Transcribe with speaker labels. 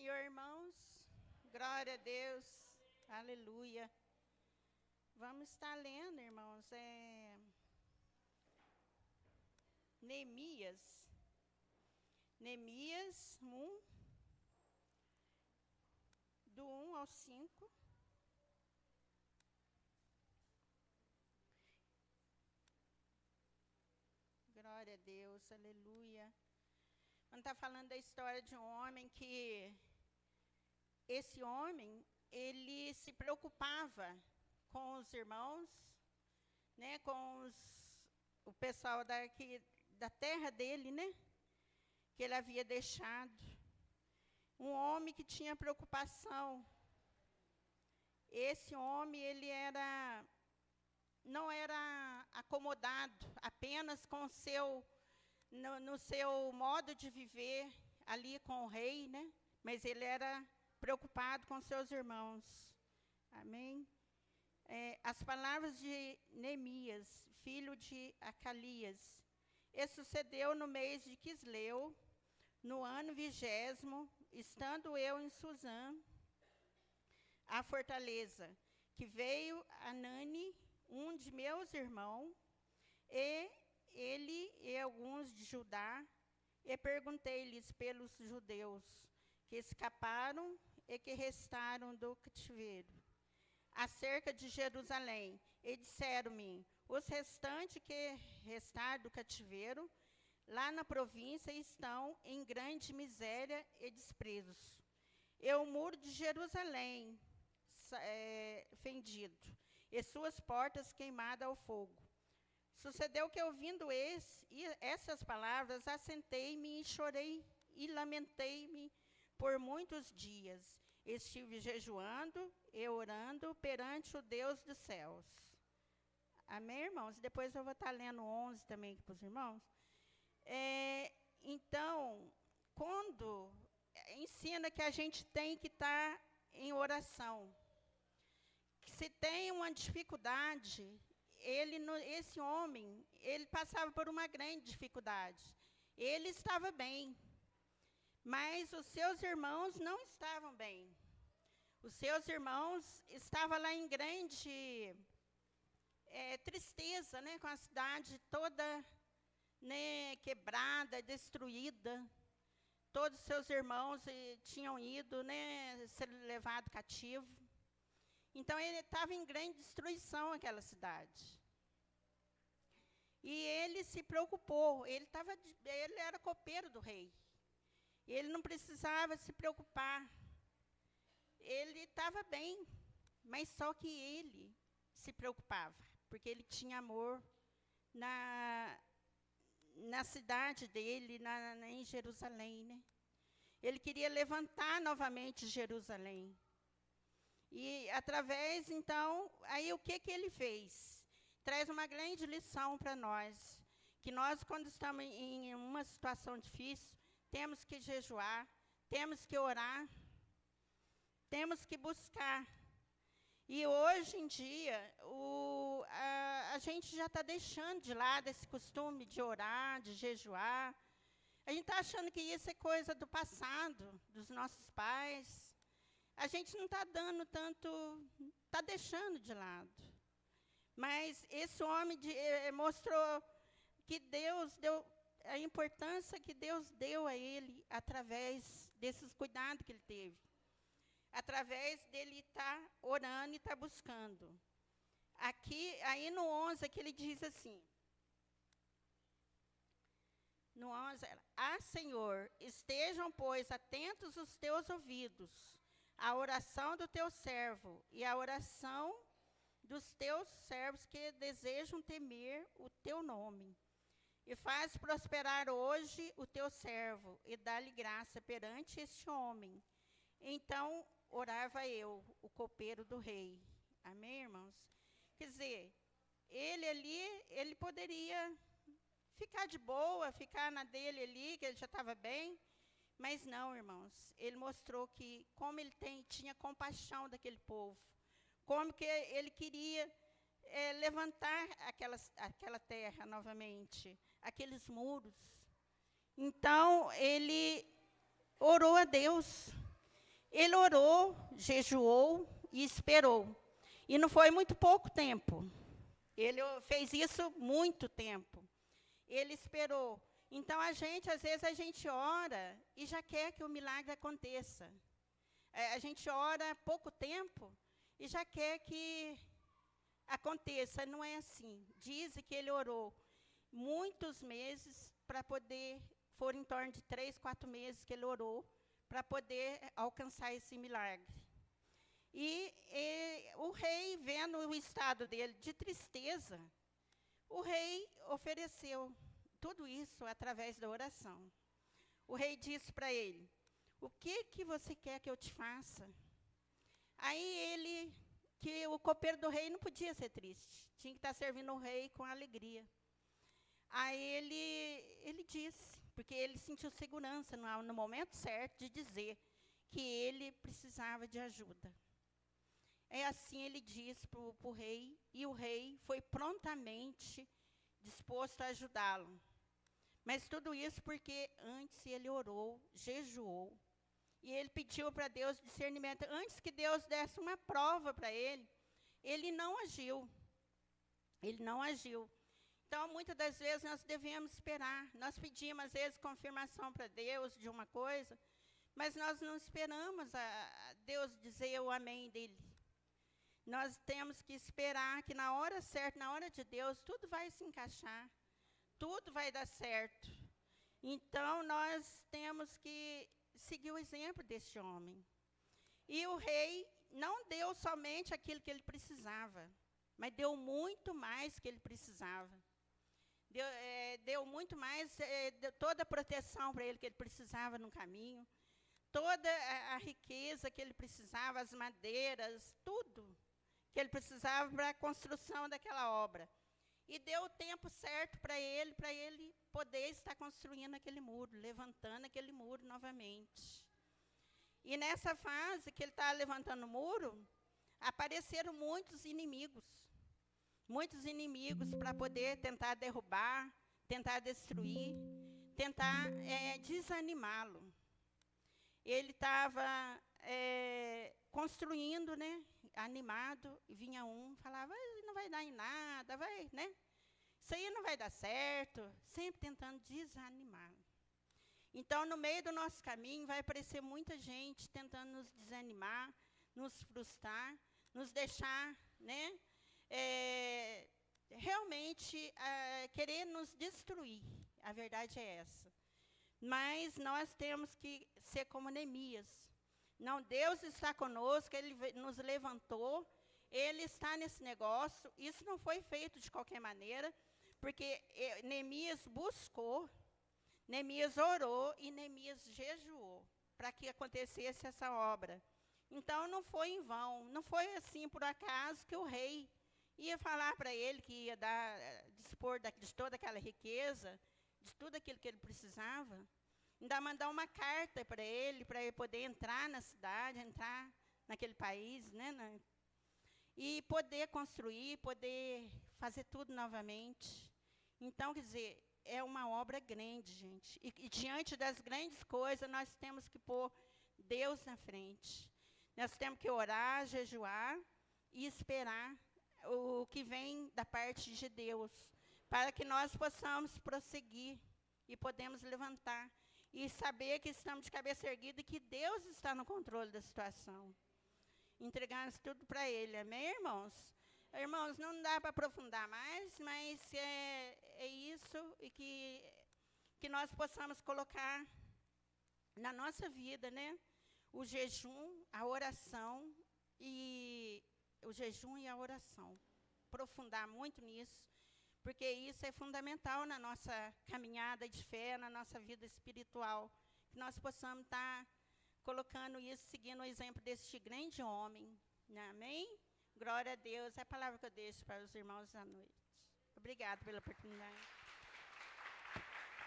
Speaker 1: Senhor, irmãos. Glória a Deus. Aleluia. Vamos estar lendo, irmãos, Neemias. Neemias 1, do 1 ao 5. Glória a Deus, aleluia. Vamos estar falando da história de um homem que, esse homem, ele se preocupava com os irmãos, né, o pessoal da terra dele, né, que ele havia deixado. Um homem que tinha preocupação. Esse homem, ele não era acomodado apenas com no seu modo de viver ali com o rei, né? Mas ele era preocupado com seus irmãos. Amém? As palavras de Neemias, filho de Acalias. E sucedeu no mês de Quisleu, no ano 20º, estando eu em Suzã, a fortaleza, que veio Anani, um de meus irmãos, e ele e alguns de Judá, e perguntei-lhes pelos judeus que escaparam e que restaram do cativeiro, acerca de Jerusalém, e disseram-me: os restantes que restaram do cativeiro, lá na província, estão em grande miséria e desprezos. E o muro de Jerusalém fendido, e suas portas queimadas ao fogo. Sucedeu que, ouvindo essas palavras, assentei-me e chorei e lamentei-me por muitos dias. Estive jejuando e orando perante o Deus dos céus. Amém, irmãos? Depois eu vou estar lendo 11 também aqui para os irmãos. Então, quando ensina que a gente tem que estar em oração. Se tem uma dificuldade, esse homem, ele passava por uma grande dificuldade. Ele estava bem, mas os seus irmãos não estavam bem. Os seus irmãos estavam lá em grande tristeza, né, com a cidade toda, né, quebrada, destruída. Todos os seus irmãos tinham ido, né, ser levado cativo. Então, ele estava em grande destruição, aquela cidade. E ele se preocupou, ele era copeiro do rei. Ele não precisava se preocupar. Ele estava bem, mas só que ele se preocupava, porque ele tinha amor na cidade dele, em Jerusalém, né? Ele queria levantar novamente Jerusalém. E, através, então, aí o que ele fez? Traz uma grande lição para nós, que nós, quando estamos em uma situação difícil, temos que jejuar, temos que orar, temos que buscar. E, hoje em dia, a gente já está deixando de lado esse costume de orar, de jejuar. A gente está achando que isso é coisa do passado, dos nossos pais. A gente não está dando tanto, está deixando de lado. Mas esse homem mostrou que Deus deu, a importância que Deus deu a ele, através desses cuidados que ele teve. Através dele estar orando e estar buscando. Aí no 11, aqui ele diz assim. No 11, Senhor, estejam, pois, atentos os teus ouvidos, a oração do teu servo e a oração dos teus servos que desejam temer o teu nome. E faz prosperar hoje o teu servo e dá-lhe graça perante este homem. Então orava eu, o copeiro do rei. Amém, irmãos? Quer dizer, ele poderia ficar de boa, ficar na dele ali, que ele já estava bem. Mas não, irmãos, ele mostrou que como ele tinha compaixão daquele povo, como que ele queria levantar aquela terra novamente, aqueles muros. Então, ele orou a Deus. Ele orou, jejuou e esperou. E não foi muito pouco tempo. Ele fez isso muito tempo. Ele esperou. Então, às vezes, a gente ora e já quer que o milagre aconteça. A gente ora pouco tempo e já quer que aconteça. Não é assim. Dizem que ele orou muitos meses para poder, foram em torno de 3, 4 meses que ele orou para poder alcançar esse milagre. E o rei, vendo o estado dele de tristeza, o rei ofereceu tudo isso através da oração. O rei disse para ele: o que você quer que eu te faça? Aí que o copeiro do rei não podia ser triste, tinha que estar servindo o rei com alegria. Aí ele disse, porque ele sentiu segurança no momento certo de dizer que ele precisava de ajuda. É assim ele disse para o rei, e o rei foi prontamente disposto a ajudá-lo. Mas tudo isso porque antes ele orou, jejuou, e ele pediu para Deus discernimento. Antes que Deus desse uma prova para ele não agiu. Ele não agiu. Então, muitas das vezes, nós devemos esperar. Nós pedimos, às vezes, confirmação para Deus de uma coisa, mas nós não esperamos a Deus dizer o amém dele. Nós temos que esperar que na hora certa, na hora de Deus, tudo vai se encaixar, tudo vai dar certo. Então, nós temos que seguir o exemplo deste homem. E o rei não deu somente aquilo que ele precisava, mas deu muito mais que ele precisava. Deu muito mais, deu toda a proteção para ele que ele precisava no caminho, toda a riqueza que ele precisava, as madeiras, tudo que ele precisava para a construção daquela obra. E deu o tempo certo para ele poder estar construindo aquele muro, levantando aquele muro novamente. E nessa fase que ele estava levantando o muro, apareceram muitos inimigos para poder tentar derrubar, tentar destruir, tentar desanimá-lo. Ele estava construindo, né, animado, e vinha um, falava, não vai dar em nada, né? Isso aí não vai dar certo, sempre tentando desanimá-lo. Então, no meio do nosso caminho, vai aparecer muita gente tentando nos desanimar, nos frustrar, nos deixar, né, realmente querer nos destruir. A verdade é essa. Mas nós temos que ser como Neemias. Não, Deus está conosco, Ele nos levantou, Ele está nesse negócio. Isso não foi feito de qualquer maneira, porque Neemias buscou, Neemias orou e Neemias jejuou para que acontecesse essa obra. Então, não foi em vão, não foi assim por acaso que o rei ia falar para ele que ia dispor de toda aquela riqueza, de tudo aquilo que ele precisava. Ainda mandar uma carta para ele poder entrar na cidade, entrar naquele país, né, e poder construir, poder fazer tudo novamente. Então, quer dizer, é uma obra grande, gente. E diante das grandes coisas, nós temos que pôr Deus na frente. Nós temos que orar, jejuar e esperar o que vem da parte de Deus, para que nós possamos prosseguir e podemos levantar e saber que estamos de cabeça erguida e que Deus está no controle da situação. Entregamos tudo para Ele, amém, irmãos? Irmãos, não dá para aprofundar mais, mas é isso, e que nós possamos colocar na nossa vida, né, o jejum, a oração e a oração. Aprofundar muito nisso, porque isso é fundamental na nossa caminhada de fé, na nossa vida espiritual, que nós possamos estar colocando isso, seguindo o exemplo deste grande homem, né? Amém? Glória a Deus, é a palavra que eu deixo para os irmãos à noite. Obrigada pela oportunidade.